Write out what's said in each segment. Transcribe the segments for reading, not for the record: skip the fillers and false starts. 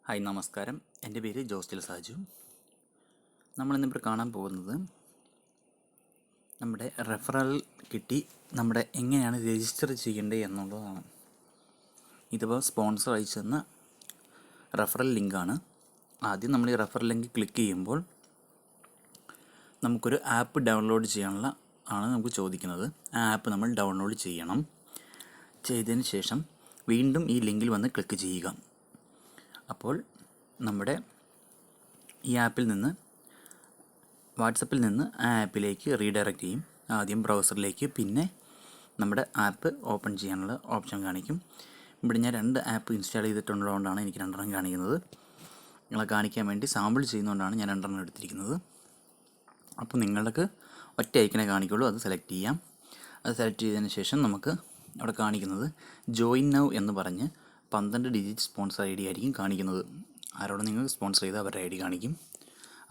Hi നമസ്കാരം, എൻ്റെ പേര് ജോസ്റ്റിൽ സാജു. നമ്മളിന്നിപ്പോൾ കാണാൻ പോകുന്നത് നമ്മുടെ റെഫറൽ കിട്ടി നമ്മുടെ എങ്ങനെയാണ് രജിസ്റ്റർ ചെയ്യേണ്ടത് എന്നുള്ളതാണ്. ഇതിപ്പോൾ സ്പോൺസർ അയച്ചെന്ന റെഫറൽ ലിങ്കാണ്. ആദ്യം നമ്മൾ ഈ റെഫറൽ ലിങ്ക് ക്ലിക്ക് ചെയ്യുമ്പോൾ നമുക്കൊരു ആപ്പ് ഡൗൺലോഡ് ചെയ്യാനുള്ള നമുക്ക് ചോദിക്കുന്നത്. ആ ആപ്പ് നമ്മൾ ഡൗൺലോഡ് ചെയ്യണം. ചെയ്തതിന് ശേഷം വീണ്ടും ഈ ലിങ്കിൽ വന്ന് ക്ലിക്ക് ചെയ്യുക. അപ്പോൾ നമ്മുടെ ഈ ആപ്പിൽ നിന്ന് വാട്സപ്പിൽ നിന്ന് ആ ആപ്പിലേക്ക് റീഡയറക്റ്റ് ചെയ്യും. ആദ്യം ബ്രൗസറിലേക്ക്, പിന്നെ നമ്മുടെ ആപ്പ് ഓപ്പൺ ചെയ്യാനുള്ള ഓപ്ഷൻ കാണിക്കും. ഇവിടെ ഞാൻ 2 ആപ്പ് ഇൻസ്റ്റാൾ ചെയ്തിട്ടുള്ളതുകൊണ്ടാണ് എനിക്ക് 2 കാണിക്കുന്നത്. നിങ്ങളെ കാണിക്കാൻ വേണ്ടി സാമ്പിൾ ചെയ്യുന്നതുകൊണ്ടാണ് ഞാൻ 2 എടുത്തിരിക്കുന്നത്. അപ്പോൾ നിങ്ങൾക്ക് ഒറ്റ ഐക്കനെ കാണിക്കുള്ളൂ, അത് സെലക്ട് ചെയ്യാം. അത് സെലക്ട് ചെയ്തതിന് ശേഷം നമുക്ക് അവിടെ കാണിക്കുന്നത് ജോയിൻ നൗ എന്ന് പറഞ്ഞ് 12 ഡിജിറ്റ് സ്പോൺസർ ID ആയിരിക്കും കാണിക്കുന്നത്. ആരോട് നിങ്ങൾ സ്പോൺസർ ചെയ്ത് അവരുടെ ID കാണിക്കും.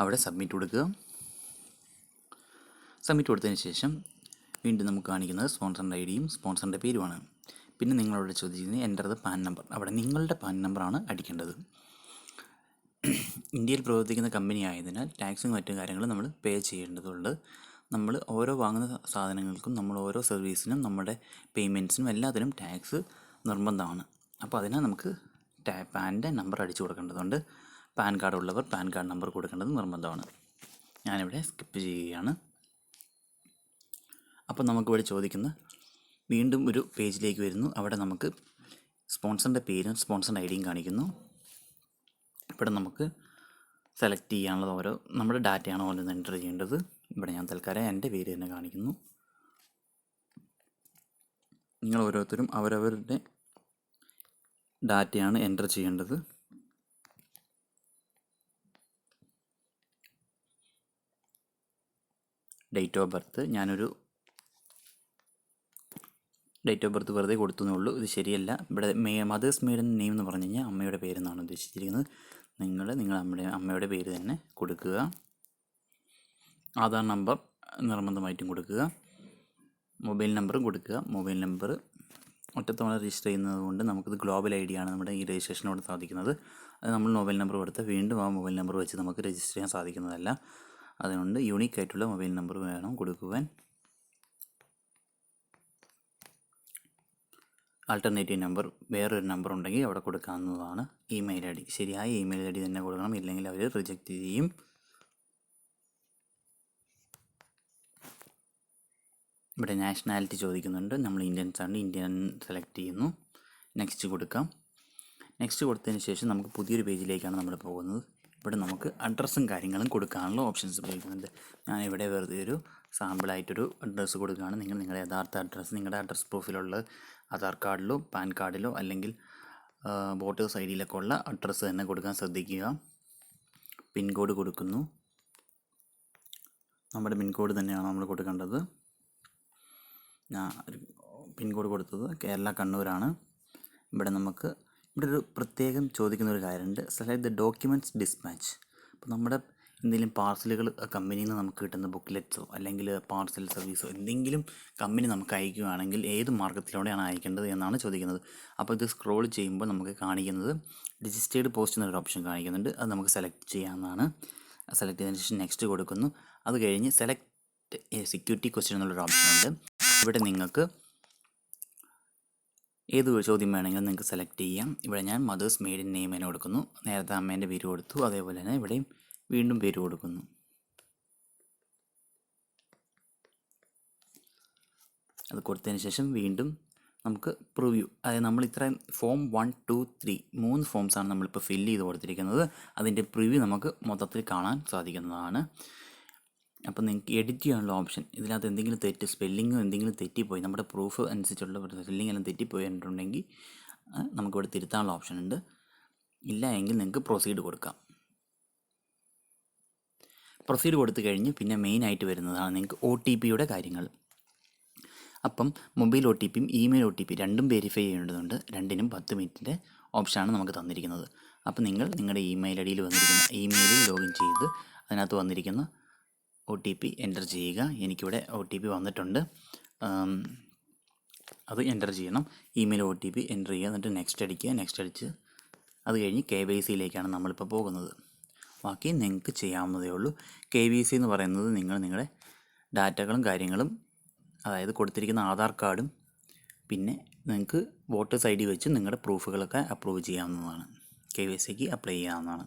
അവിടെ സബ്മിറ്റ് കൊടുക്കുക. സബ്മിറ്റ് കൊടുത്തതിന് ശേഷം വീണ്ടും നമുക്ക് കാണിക്കുന്നത് സ്പോൺസറിൻ്റെ ID യും സ്പോൺസറിൻ്റെ പേരുമാണ്. പിന്നെ നിങ്ങളോട് ചോദിക്കുന്നത് എൻ്റർ ദ പാൻ നമ്പർ. അവിടെ നിങ്ങളുടെ പാൻ നമ്പറാണ് അടിക്കേണ്ടത്. ഇന്ത്യയിൽ പ്രവർത്തിക്കുന്ന കമ്പനി ആയതിനാൽ ടാക്സും മറ്റു കാര്യങ്ങളും നമ്മൾ പേ ചെയ്യേണ്ടതുണ്ട്. നമ്മൾ ഓരോ വാങ്ങുന്ന സാധനങ്ങൾക്കും നമ്മൾ ഓരോ സർവീസിനും നമ്മുടെ പേയ്മെൻറ്റ്സിനും എല്ലാത്തിനും ടാക്സ് നിർബന്ധമാണ്. അപ്പോൾ അതിനാൽ നമുക്ക് പാൻ്റെ നമ്പർ അടിച്ചു കൊടുക്കേണ്ടതുണ്ട്. പാൻ കാർഡ് ഉള്ളവർ പാൻ കാർഡ് നമ്പർ കൊടുക്കേണ്ടത് നിർബന്ധമാണ്. ഞാനിവിടെ സ്കിപ്പ് ചെയ്യുകയാണ്. അപ്പോൾ നമുക്കിവിടെ ചോദിക്കുന്ന വീണ്ടും ഒരു പേജിലേക്ക് വരുന്നു. അവിടെ നമുക്ക് സ്പോൺസറിൻ്റെ പേരും സ്പോൺസറിൻ്റെ ID യും കാണിക്കുന്നു. ഇവിടെ നമുക്ക് സെലക്ട് ചെയ്യാനുള്ളത് നമ്മുടെ ഡാറ്റയാണ് ഓരോന്ന് എൻ്റർ ചെയ്യേണ്ടത്. ഇവിടെ ഞാൻ തൽക്കാലം എൻ്റെ പേര് തന്നെ കാണിക്കുന്നു. നിങ്ങൾ ഓരോരുത്തരും അവരവരുടെ ഡാറ്റയാണ് എൻ്റർ ചെയ്യേണ്ടത്. ഡേറ്റ് ഓഫ് ബർത്ത് ഞാനൊരു ഡേറ്റ് ഓഫ് ബർത്ത് വെറുതെ കൊടുത്തേ ഉള്ളൂ. ഇത് ശരിയല്ല. ഇവിടെ മദേഴ്സ് മെയ്ഡൻ നെയിം എന്ന് പറഞ്ഞു കഴിഞ്ഞാൽ അമ്മയുടെ പേരെന്നാണ് ഉദ്ദേശിച്ചിരിക്കുന്നത്. നിങ്ങളുടെ അമ്മയുടെ പേര് തന്നെ കൊടുക്കുക. ആധാർ നമ്പർ നിർബന്ധമായിട്ടും കൊടുക്കുക. മൊബൈൽ നമ്പറും കൊടുക്കുക. മൊബൈൽ നമ്പർ ഒറ്റത്തവണ രജിസ്റ്റർ ചെയ്യുന്നത് കൊണ്ട് നമുക്കിത് ഗ്ലോബൽ ID ആണ് നമ്മുടെ ഈ രജിസ്ട്രേഷനോട് സാധിക്കുന്നത്. അത് നമ്മൾ മൊബൈൽ നമ്പർ കൊടുത്താൽ വീണ്ടും ആ മൊബൈൽ നമ്പർ വെച്ച് നമുക്ക് രജിസ്റ്റർ ചെയ്യാൻ സാധിക്കുന്നതല്ല. അതുകൊണ്ട് യൂണീക്ക് ആയിട്ടുള്ള മൊബൈൽ നമ്പർ വേണം കൊടുക്കുവാൻ. ആൾട്ടർനേറ്റീവ് നമ്പർ വേറൊരു നമ്പർ ഉണ്ടെങ്കിൽ അവിടെ കൊടുക്കാവുന്നതാണ്. ഇമെയിൽ ID ശരിയായ ഇമെയിൽ ID തന്നെ കൊടുക്കണം, ഇല്ലെങ്കിൽ അവർ റിജക്റ്റ് ചെയ്യും. ഇവിടെ നാഷണാലിറ്റി ചോദിക്കുന്നുണ്ട്. നമ്മൾ ഇന്ത്യൻസ് ആണ്, ഇന്ത്യൻ സെലക്ട് ചെയ്യുന്നു. നെക്സ്റ്റ് കൊടുക്കാം. നെക്സ്റ്റ് കൊടുത്തതിന് ശേഷം നമുക്ക് പുതിയൊരു പേജിലേക്കാണ് നമ്മൾ പോകുന്നത്. ഇവിടെ നമുക്ക് അഡ്രസ്സും കാര്യങ്ങളും കൊടുക്കാനുള്ള ഓപ്ഷൻസ് ഉപയോഗിക്കുന്നുണ്ട്. ഞാനിവിടെ വെറുതെ ഒരു സാമ്പിളായിട്ടൊരു അഡ്രസ്സ് കൊടുക്കുകയാണ്. നിങ്ങളുടെ യഥാർത്ഥ അഡ്രസ്സ് നിങ്ങളുടെ അഡ്രസ് പ്രൂഫിലുള്ള ആധാർ കാർഡിലോ പാൻ കാർഡിലോ അല്ലെങ്കിൽ വോട്ടേഴ്സ് ID യിലൊക്കെ ഉള്ള അഡ്രസ്സ് തന്നെ കൊടുക്കാൻ ശ്രദ്ധിക്കുക. പിൻകോഡ് കൊടുക്കുന്നു. നമ്മുടെ പിൻകോഡ് തന്നെയാണ് നമ്മൾ കൊടുക്കേണ്ടത്. ഞാൻ പിൻകോഡ് കൊടുത്തത് കേരള കണ്ണൂരാണ്. ഇവിടെ ഒരു പ്രത്യേകം ചോദിക്കുന്ന ഒരു കാര്യമുണ്ട്. Select the documents dispatch. അപ്പോൾ നമ്മുടെ എന്തെങ്കിലും പാർസലുകൾ കമ്പനിയിൽ നിന്ന് നമുക്ക് കിട്ടുന്ന ബുക്ക്ലെറ്റ്സോ അല്ലെങ്കിൽ പാർസൽ സർവീസോ എന്തെങ്കിലും കമ്പനി നമുക്ക് അയക്കുകയാണെങ്കിൽ ഏത് മാർഗത്തിലൂടെയാണ് അയക്കേണ്ടത് എന്നാണ് ചോദിക്കുന്നത്. അപ്പോൾ ഇത് സ്ക്രോൾ ചെയ്യുമ്പോൾ നമുക്ക് കാണിക്കുന്നത് രജിസ്റ്റേർഡ് പോസ്റ്റ് എന്നൊരു ഓപ്ഷൻ കാണിക്കുന്നുണ്ട്. അത് നമുക്ക് സെലക്ട് ചെയ്യാവുന്നതാണ്. സെലക്ട് ചെയ്തതിന് ശേഷം നെക്സ്റ്റ് കൊടുക്കുന്നു. അത് കഴിഞ്ഞ് സെലക്ട് സെക്യൂരിറ്റി ക്വസ്റ്റ്യൻ എന്നുള്ളൊരു ഓപ്ഷൻ ഉണ്ട്. ഇവിടെ നിങ്ങൾക്ക് ഏത് ചോദ്യം വേണമെങ്കിലും നിങ്ങൾക്ക് സെലക്ട് ചെയ്യാം. ഇവിടെ ഞാൻ മദേഴ്സ് മെയ്ഡൻ നെയിം തന്നെ കൊടുക്കുന്നു. നേരത്തെ അമ്മേൻ്റെ പേര് കൊടുത്തു, അതേപോലെ തന്നെ ഇവിടെയും വീണ്ടും പേര് കൊടുക്കുന്നു. അത് കൊടുത്തതിന് ശേഷം വീണ്ടും നമുക്ക് പ്രിവ്യൂ, അതായത് നമ്മൾ ഇത്രയും ഫോം 1, 2, 3 3 ഫോംസാണ് നമ്മളിപ്പോൾ ഫില്ല് ചെയ്ത് കൊടുത്തിരിക്കുന്നത്. അതിൻ്റെ പ്രിവ്യൂ നമുക്ക് മൊത്തത്തിൽ കാണാൻ സാധിക്കുന്നതാണ്. അപ്പോൾ നിങ്ങൾക്ക് എഡിറ്റ് ചെയ്യാനുള്ള ഓപ്ഷൻ, ഇതിനകത്ത് എന്തെങ്കിലും സ്പെല്ലിങ്ങോ എന്തെങ്കിലും തെറ്റിപ്പോയി, നമ്മുടെ പ്രൂഫ് അനുസരിച്ചുള്ള സ്പെല്ലിംഗ് എല്ലാം തെറ്റിപ്പോയിട്ടുണ്ടെങ്കിൽ നമുക്കിവിടെ തിരുത്താനുള്ള ഓപ്ഷൻ ഉണ്ട്. ഇല്ല എങ്കിൽ നിങ്ങൾക്ക് പ്രൊസീഡ് കൊടുക്കാം. പ്രൊസീഡ് കൊടുത്തു കഴിഞ്ഞ് പിന്നെ മെയിനായിട്ട് വരുന്നതാണ് നിങ്ങൾക്ക് OTPയുടെ കാര്യങ്ങൾ. അപ്പം മൊബൈൽ OTP യും ഇമെയിൽ OTP രണ്ടും വെരിഫൈ ചെയ്യേണ്ടതുണ്ട്. രണ്ടിനും 10 മിനിറ്റിൻ്റെ ഓപ്ഷനാണ് നമുക്ക് തന്നിരിക്കുന്നത്. അപ്പോൾ നിങ്ങളുടെ ഇമെയിൽ ID യിൽ വന്നിരിക്കുന്ന ഇമെയിലിൽ ലോഗിൻ ചെയ്ത് അതിനകത്ത് വന്നിരിക്കുന്ന OTP എൻ്റർ ചെയ്യുക. എനിക്കിവിടെ OTP വന്നിട്ടുണ്ട്, അത് എൻ്റർ ചെയ്യണം. ഇമെയിൽ OTP എൻ്റർ ചെയ്യുക, എന്നിട്ട് നെക്സ്റ്റ് അടിക്കുക. നെക്സ്റ്റ് അടിച്ച് അത് കഴിഞ്ഞ് KYCയിലേക്കാണ് നമ്മളിപ്പോൾ പോകുന്നത്. ബാക്കി നിങ്ങൾക്ക് ചെയ്യാവുന്നതേ ഉള്ളൂ. KYC എന്ന് പറയുന്നത് നിങ്ങളുടെ ഡാറ്റകളും കാര്യങ്ങളും, അതായത് കൊടുത്തിരിക്കുന്ന ആധാർ കാർഡും പിന്നെ നിങ്ങൾക്ക് വോട്ടേഴ്സ് ID വെച്ച് നിങ്ങളുടെ പ്രൂഫുകളൊക്കെ അപ്രൂവ് ചെയ്യാവുന്നതാണ്. KYCക്ക് അപ്ലൈ ചെയ്യാവുന്നതാണ്.